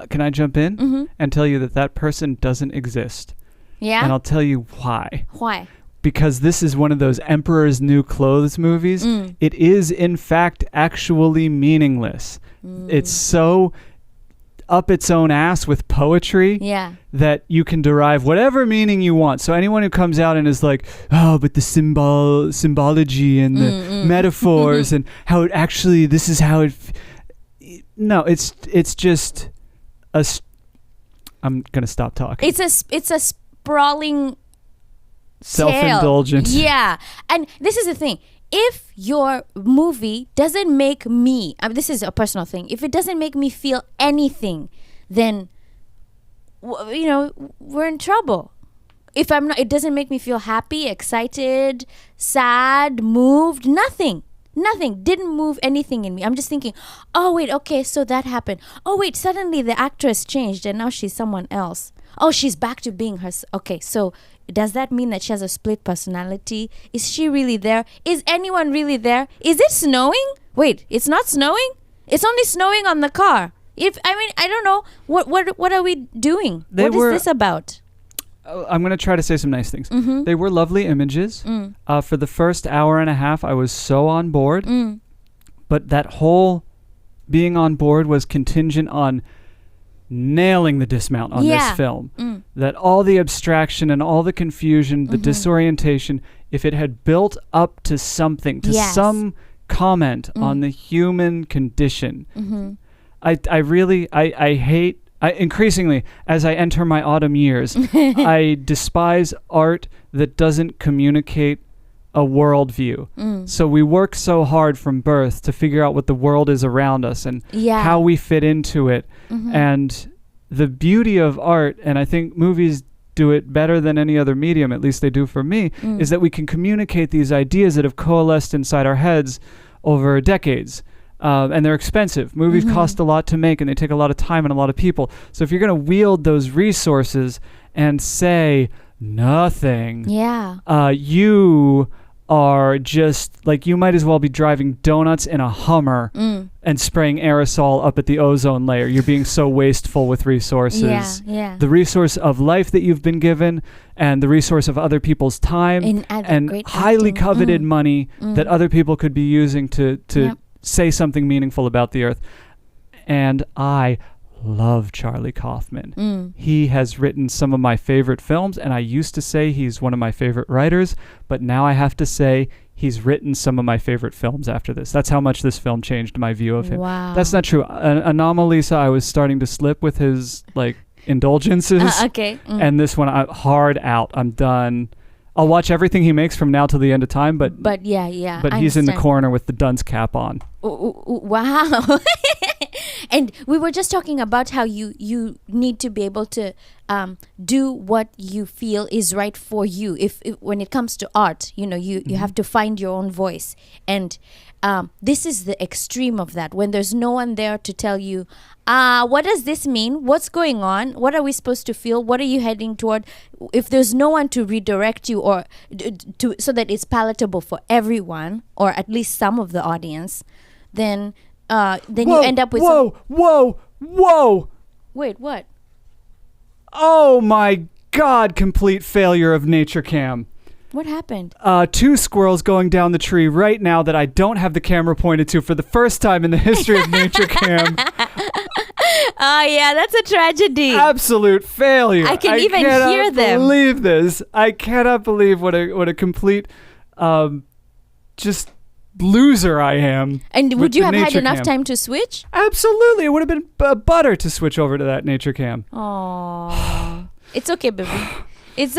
can I jump in and tell you that person doesn't exist? Yeah. And I'll tell you why. Why? Because this is one of those Emperor's New Clothes movies. It is, in fact, actually meaningless. It's so up its own ass with poetry that you can derive whatever meaning you want. So anyone who comes out and is like, oh, but the symbology and the metaphors and how it actually, this is how it... No, it's just I'm going to stop talking. It's a sprawling... self-indulgent. Yeah. And this is the thing. If your movie doesn't make me, this is a personal thing, if it doesn't make me feel anything, then we're in trouble. If I'm not, it doesn't make me feel happy, excited, sad, moved, nothing didn't move anything in me. I'm just thinking, oh wait, okay, so that happened. Oh wait, suddenly the actress changed and now she's someone else. Oh, she's back to being her. Okay, so does that mean that she has a split personality? Is she really there? Is anyone really there? Is it snowing? Wait, it's not snowing? It's only snowing on the car. I don't know. What are we doing? What is this about? I'm going to try to say some nice things. They were lovely images. For the first hour and a half, I was so on board. But that whole being on board was contingent on nailing the dismount on this film. That all the abstraction and all the confusion, the disorientation, if it had built up to something, to some comment on the human condition, I really hate, increasingly, as I enter my autumn years, I despise art that doesn't communicate a worldview. So we work so hard from birth to figure out what the world is around us and how we fit into it. And the beauty of art, and I think movies do it better than any other medium, at least they do for me, is that we can communicate these ideas that have coalesced inside our heads over decades. And they're expensive. Movies cost a lot to make and they take a lot of time and a lot of people. So if you're going to wield those resources and say nothing, you are just like, you might as well be driving donuts in a Hummer and spraying aerosol up at the ozone layer. You're being so wasteful with resources. The resource of life that you've been given and the resource of other people's time and highly coveted money that other people could be using to say something meaningful about the earth. And I love Charlie Kaufman. He has written some of my favorite films, and I used to say he's one of my favorite writers, but now I have to say he's written some of my favorite films after this. That's how much this film changed my view of him. Wow. That's not true. Anomalisa, I was starting to slip with his indulgences. And this one, hard out. I'm done. I'll watch everything he makes from now till the end of time, but But he's in the corner with the dunce cap on. Wow. And we were just talking about how you need to be able to do what you feel is right for you. If when it comes to art, you have to find your own voice. And this is the extreme of that, when there's no one there to tell you, what does this mean? What's going on? What are we supposed to feel? What are you heading toward? If there's no one to redirect you or so that it's palatable for everyone, or at least some of the audience, then you end up with Whoa! Wait, what? Oh my God! Complete failure of Nature Cam. What happened? 2 squirrels going down the tree right now that I don't have the camera pointed to for the first time in the history of Nature Cam. Oh yeah, that's a tragedy. Absolute failure. I can even hear them. I cannot believe this. I cannot believe what a complete just loser I am. And would you have had enough time to switch? Absolutely. It would have been butter to switch over to that Nature Cam. Oh, it's okay, baby. It's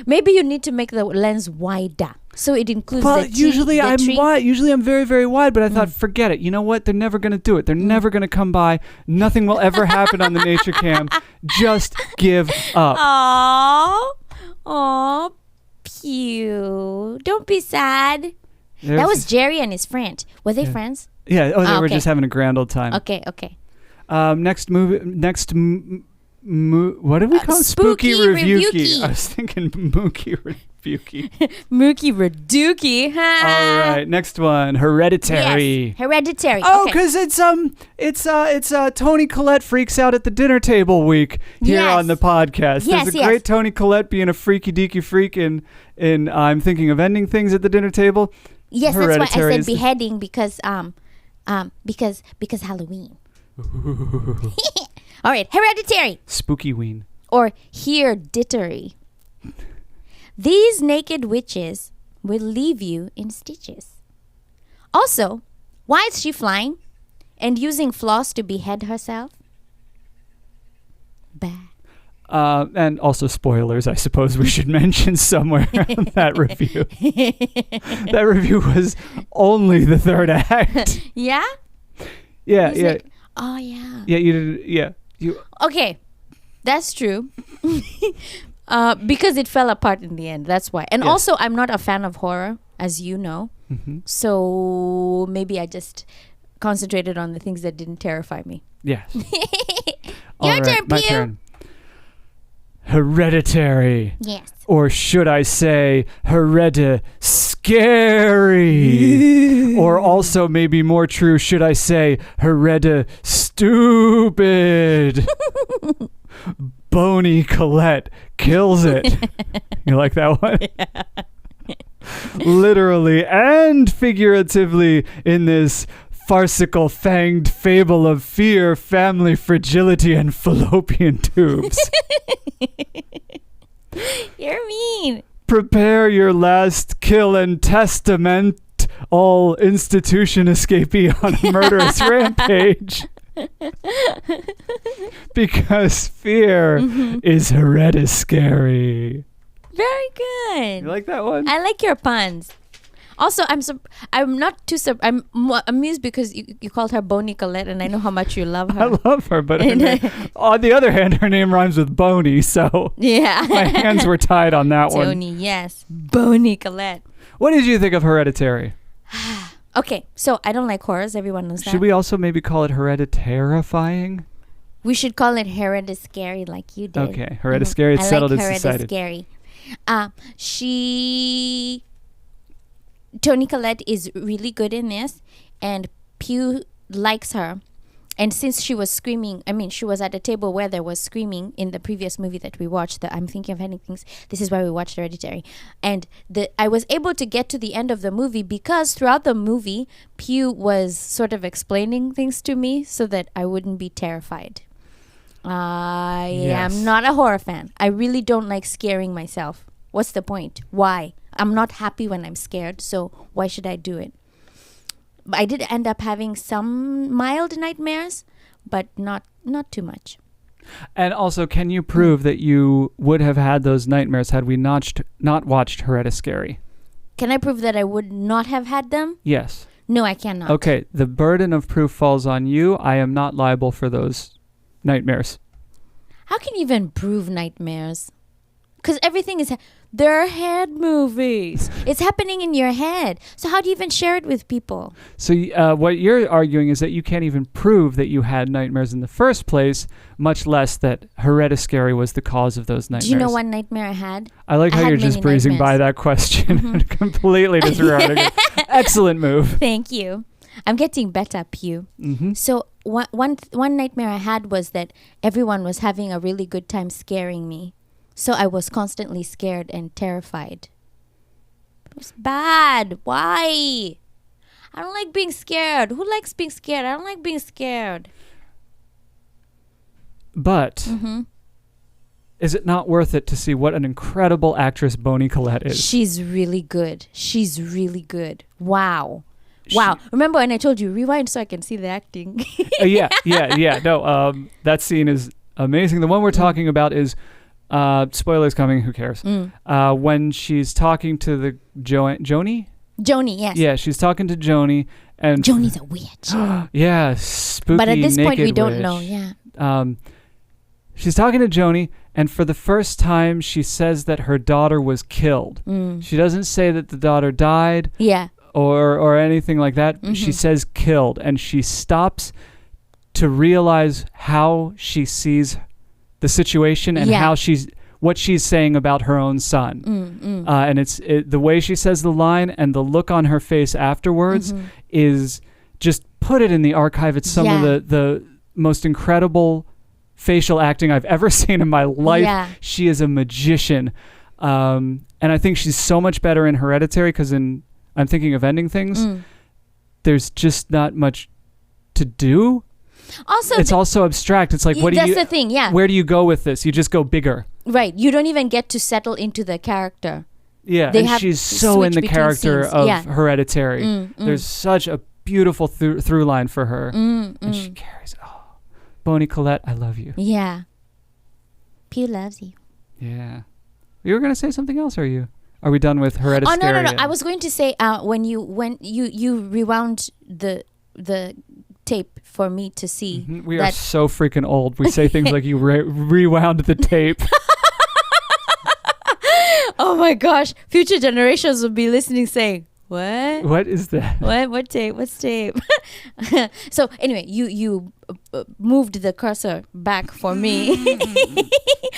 maybe you need to make the lens wider so it includes the tree. Usually I'm wide. Usually I'm very, very wide, but I thought, forget it. You know what? They're never going to do it. They're never going to come by. Nothing will ever happen on the Nature Cam. Just give up. Aww, Pyuu. Don't be sad. That was Jerry and his friend. Were they friends? Yeah. Oh, they were okay. just having a grand old time. Okay. Next movie. What did we call it? Spooky Revuki. I was thinking Mookie Revuki. Mookie Reduki. All right. Next one. Hereditary. Yes. Hereditary. Oh, okay. because it's Toni Collette freaks out at the dinner table week here on the podcast. There's a great Toni Collette being a freaky deaky freak in I'm thinking of ending things at the dinner table. Yes, that's why I Hereditary said beheading because Halloween. All right, Hereditary. Spooky ween. Or Hereditary. These naked witches will leave you in stitches. Also, why is she flying and using floss to behead herself? Bad. And also spoilers, I suppose we should mention somewhere on that review. That review was only the third act. Yeah? Yeah. Oh, yeah. Yeah, you did. Yeah. Okay, that's true. Because it fell apart in the end. That's why. And also, I'm not a fan of horror, as you know. Mm-hmm. So maybe I just concentrated on the things that didn't terrify me. Yes. Your turn, my Pyuu. turn. Hereditary. Yes. Or should I say scary? Or also maybe more true, should I say stupid? Boney Collette kills it. You like that one? Yeah. Literally and figuratively in this farcical fanged fable of fear, family fragility, and fallopian tubes. You're mean. Prepare your last kill and testament, all institution escapee on a murderous rampage. Because fear is hereditary. Very good. You like that one? I like your puns. Also, I'm not too I'm amused because you called her Boney Collette, and I know how much you love her. I love her, but on the other hand, her name rhymes with Boney, so yeah, my hands were tied on that one. Tony, yes, Boney Collette. What did you think of Hereditary? Okay, so I don't like horrors. Everyone knows that. Should we also maybe call it Hereditary-fying? We should call it Hereditary, like you did. Okay, Hereditary. It's settled. It's decided. Hereditary. Toni Collette is really good in this, and Pyuu likes her. And since she was screaming, she was at a table where there was screaming in the previous movie that we watched, I'm thinking of ending things. This is why we watched Hereditary. And I was able to get to the end of the movie because throughout the movie, Pyuu was sort of explaining things to me so that I wouldn't be terrified. I am not a horror fan. I really don't like scaring myself. What's the point? Why? I'm not happy when I'm scared, so why should I do it? I did end up having some mild nightmares, but not too much. And also, can you prove that you would have had those nightmares had we not watched Hereditary? Can I prove that I would not have had them? Yes. No, I cannot. Okay, the burden of proof falls on you. I am not liable for those nightmares. How can you even prove nightmares? Because everything is... They're head movies. It's happening in your head. So how do you even share it with people? So what you're arguing is that you can't even prove that you had nightmares in the first place, much less that Hereditary was the cause of those nightmares. Do you know one nightmare I had? I like how you're just breezing by that question and completely disregarding it. Excellent move. Thank you. I'm getting better, Pyuu. Mm-hmm. So one nightmare I had was that everyone was having a really good time scaring me. So I was constantly scared and terrified. It was bad. Why? I don't like being scared. Who likes being scared? I don't like being scared. But is it not worth it to see what an incredible actress Boney Collette is? She's really good. Wow. Wow. Remember when I told you, rewind so I can see the acting? Yeah. No, that scene is amazing. The one we're talking about is... spoilers coming, who cares? When she's talking to the Joni? Joni, yes. Yeah, she's talking to Joni. And Joni's a witch. Yeah, spooky but at this point, we witch. don't know, yeah. She's talking to Joni, and for the first time, she says that her daughter was killed. She doesn't say that the daughter died. Yeah. or anything like that. She says killed, and she stops to realize how she sees the situation and how what she's saying about her own son. And it's the way she says the line and the look on her face afterwards is just put it in the archive. It's some of the most incredible facial acting I've ever seen in my life. Yeah. She is a magician. And I think she's so much better in Hereditary because I'm thinking of ending things. There's just not much to do. Also, it's also abstract. It's like, that's the thing, yeah. Where do you go with this? You just go bigger. Right. You don't even get to settle into the character. Yeah, and she's so in the character of Hereditary. There's such a beautiful through line for her. And she carries, Bonnie Colette, I love you. Yeah. Pyuu loves you. Yeah. You were going to say something else, are we done with Hereditary? Oh, no. I was going to say when you rewound the tape for me to see. We are so freaking old. We say things like you rewound the tape. Oh my gosh. Future generations will be listening saying, what? What is that? What tape? What's tape? So anyway, you moved the cursor back for me.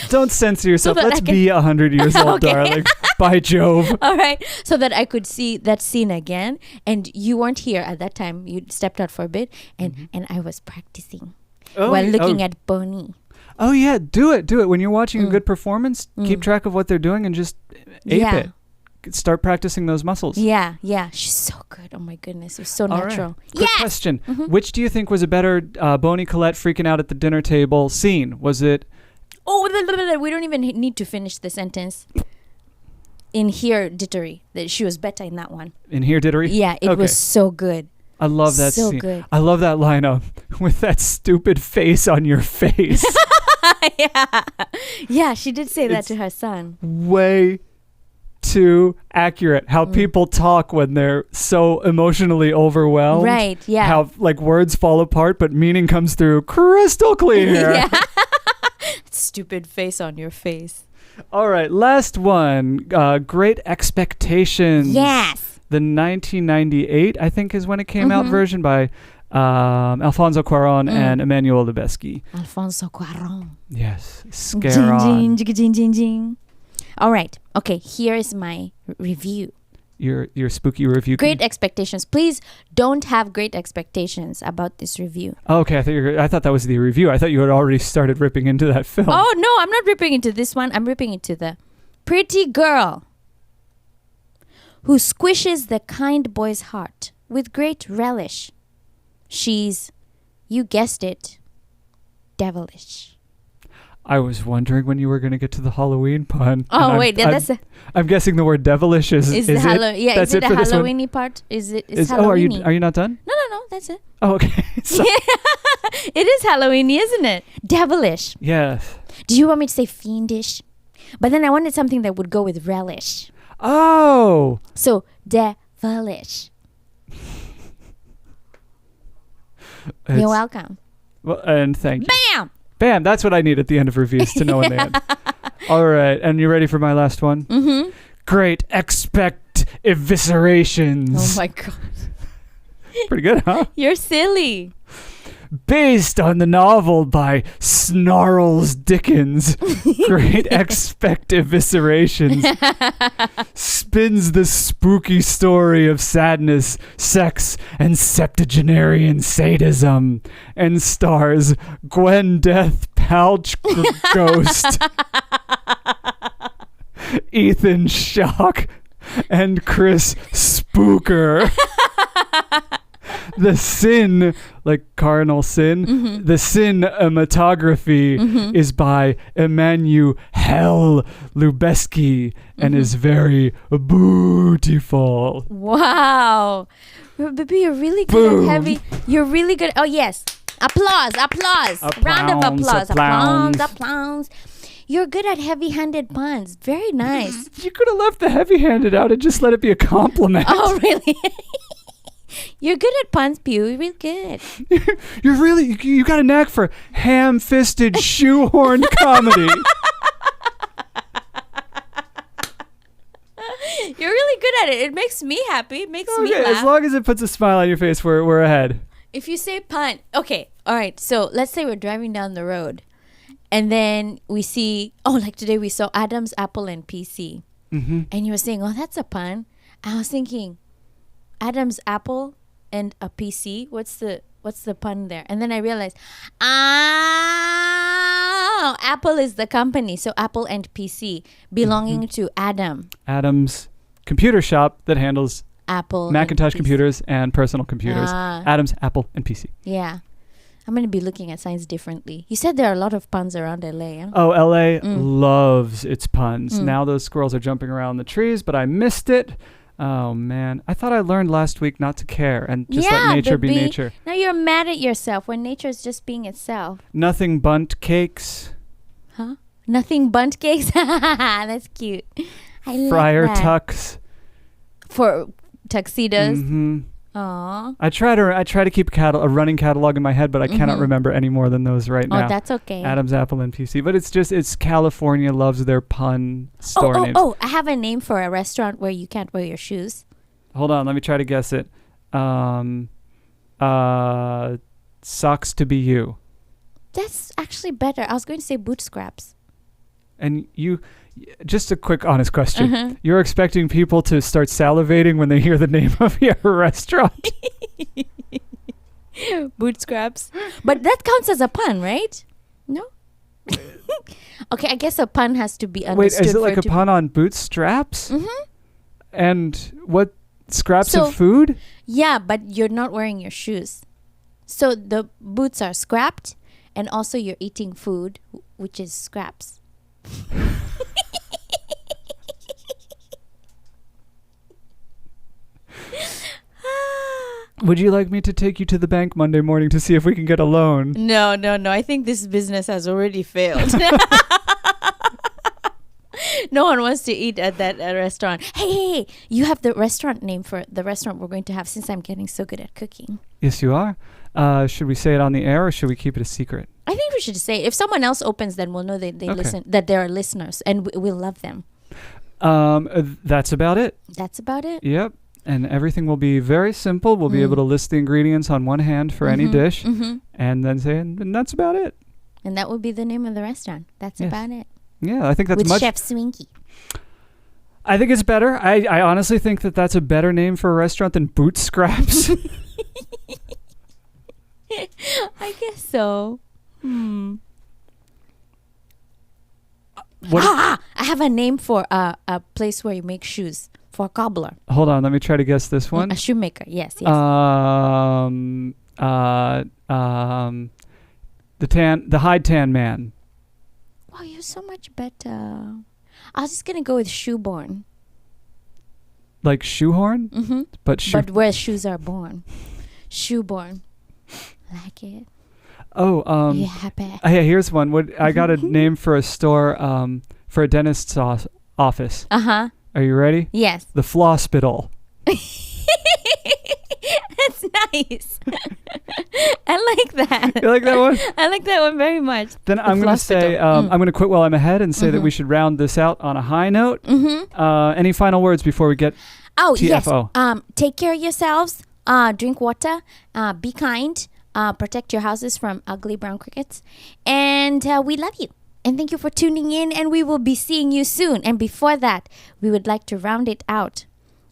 Don't censor yourself. Let's be 100 years old, darling. By Jove. All right. So that I could see that scene again. And you weren't here at that time. You stepped out for a bit. And I was practicing while looking at Bonnie. Oh, yeah. Do it. When you're watching a good performance, keep track of what they're doing and just ape it. Start practicing those muscles. Yeah. She's so good. Oh, my goodness. It was so natural. Right. Quick question. Which do you think was a better Bonnie Colette freaking out at the dinner table scene? Was it... Oh, we don't even need to finish the sentence. In Hereditary, that she was better in that one. In Hereditary? Yeah, it was so good. I love that scene. So good. I love that lineup with that stupid face on your face. Yeah, she did say that to her son. Way too accurate. How people talk when they're so emotionally overwhelmed. Right, yeah. How like words fall apart, but meaning comes through crystal clear. Yeah. Stupid face on your face. All right, last one. Great Expectations. Yes. The 1998, I think, is when it came out version by Alfonso Cuarón and Emmanuel Lubezki. Alfonso Cuarón. Yes. Scare on. Jing. All right. Okay, here is my review. Your spooky review. Great Expectations. Please don't have great expectations about this review. Oh, okay, I thought that was the review. I thought you had already started ripping into that film. Oh, no, I'm not ripping into this one. I'm ripping into the pretty girl who squishes the kind boy's heart with great relish. She's, you guessed it, devilish. I was wondering when you were going to get to the Halloween pun. Oh, wait, I'm guessing the word devilish is it? Yeah, that's is it it a Halloween-y part? Is Halloween-y? Are you not done? No, that's it. Oh, okay. It is Halloween-y, isn't it? Devilish. Yes. Do you want me to say fiendish? But then I wanted something that would go with relish. Oh. So, devilish. You're welcome. Well, and thank you. Bam! Bam, that's what I need at the end of reviews to know when they end. All right, and you ready for my last one? Mm-hmm. Great Eviscerations. Oh my God. Pretty good, huh? You're silly. Based on the novel by Snarls Dickens, Great Eviscerations spins the spooky story of sadness, sex, and septuagenarian sadism, and stars Gwen Death Pouch Ghost, Ethan Shock, and Chris Spooker. The sin, like Cardinal Sin, the cinematography is by Emmanuel Lubezki and is very beautiful. Wow. Baby, you're really good at heavy. You're really good. Oh, yes. Applause. Round of applause. You're good at heavy-handed puns. Very nice. You could have left the heavy-handed out and just let it be a compliment. Oh, really? You're good at puns, Pyuu. You're real good. You got a knack for ham-fisted, shoehorned comedy. You're really good at it. It makes me happy. It makes me Okay, laugh. as long as it puts a smile on your face, we're ahead. If you say pun, okay, all right. So let's say we're driving down the road, and then we see, like today we saw Adam's apple and PC, and you were saying, that's a pun. I was thinking, Adam's apple and a PC. What's the pun there? And then I realized, Apple is the company, so Apple and PC belonging to Adam. Adam's computer shop that handles Apple, Macintosh and computers and personal computers. Ah. Adam's Apple and PC. Yeah. I'm going to be looking at signs differently. You said there are a lot of puns around LA. Huh? Oh, LA loves its puns. Now those squirrels are jumping around the trees, but I missed it. Oh, man. I thought I learned last week not to care and just let nature be nature. Now you're mad at yourself when nature is just being itself. Nothing bunt cakes. Huh? Nothing bunt cakes? That's cute. I Friar like that. tucks. For tuxedos? Mm-hmm. Aww. I try to keep a running catalog in my head, but I cannot remember any more than those right now. Oh, that's okay. Adam's Apple and PC. But it's California loves their pun store names. Oh, I have a name for a restaurant where you can't wear your shoes. Hold on, let me try to guess it. Socks to be you. That's actually better. I was going to say boot scraps. And you, just a quick honest question. You're expecting people to start salivating when they hear the name of your restaurant? Boot scraps. But that counts as a pun, right? No? Okay, I guess a pun has to be understood. Wait, is it like a pun on bootstraps? Mm-hmm. And what, scraps of food? Yeah, but you're not wearing your shoes. So the boots are scrapped, and also you're eating food, which is scraps. Would you like me to take you to the bank Monday morning to see if we can get a loan? No. I think this business has already failed. No one wants to eat at that restaurant. Hey, you have the restaurant name for the restaurant we're going to have since I'm getting so good at cooking. Yes, you are. Should we say it on the air or should we keep it a secret? I think we should say it. If someone else opens, then we'll know they listen, that there are listeners, and we'll love them. That's about it. That's about it? Yep. And everything will be very simple. We'll be able to list the ingredients on one hand for any dish and then say, and that's about it. And that would be the name of the restaurant. That's about it. Yeah, I think that's with Chef Swinky. I think it's better. I honestly think that's a better name for a restaurant than Boot Scraps. I guess so. I have a name for a place where you make shoes. For a cobbler. Hold on, let me try to guess this one. A shoemaker, yes. The hide tan man. Wow, you're so much better. I was just gonna go with shoeborn. Like shoehorn? Mm-hmm. But where shoes are born. Shoeborn. Like it. Oh, you happy? Yeah, here's one. I got a name for a store, for a dentist's office. Uh-huh. Are you ready? Yes. The Flosspital. That's nice. I like that. You like that one? I like that one very much. Then I'm going to say, I'm going to quit while I'm ahead and say that we should round this out on a high note. Any final words before we get TFO? Yes. Take care of yourselves. Drink water. Be kind. Protect your houses from ugly brown crickets. And we love you. And thank you for tuning in, and we will be seeing you soon. And before that, we would like to round it out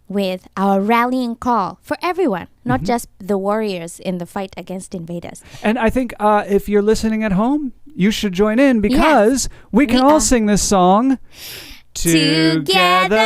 with our rallying call for everyone, not just the warriors in the fight against invaders. And I think if you're listening at home, you should join in because we can all sing this song together.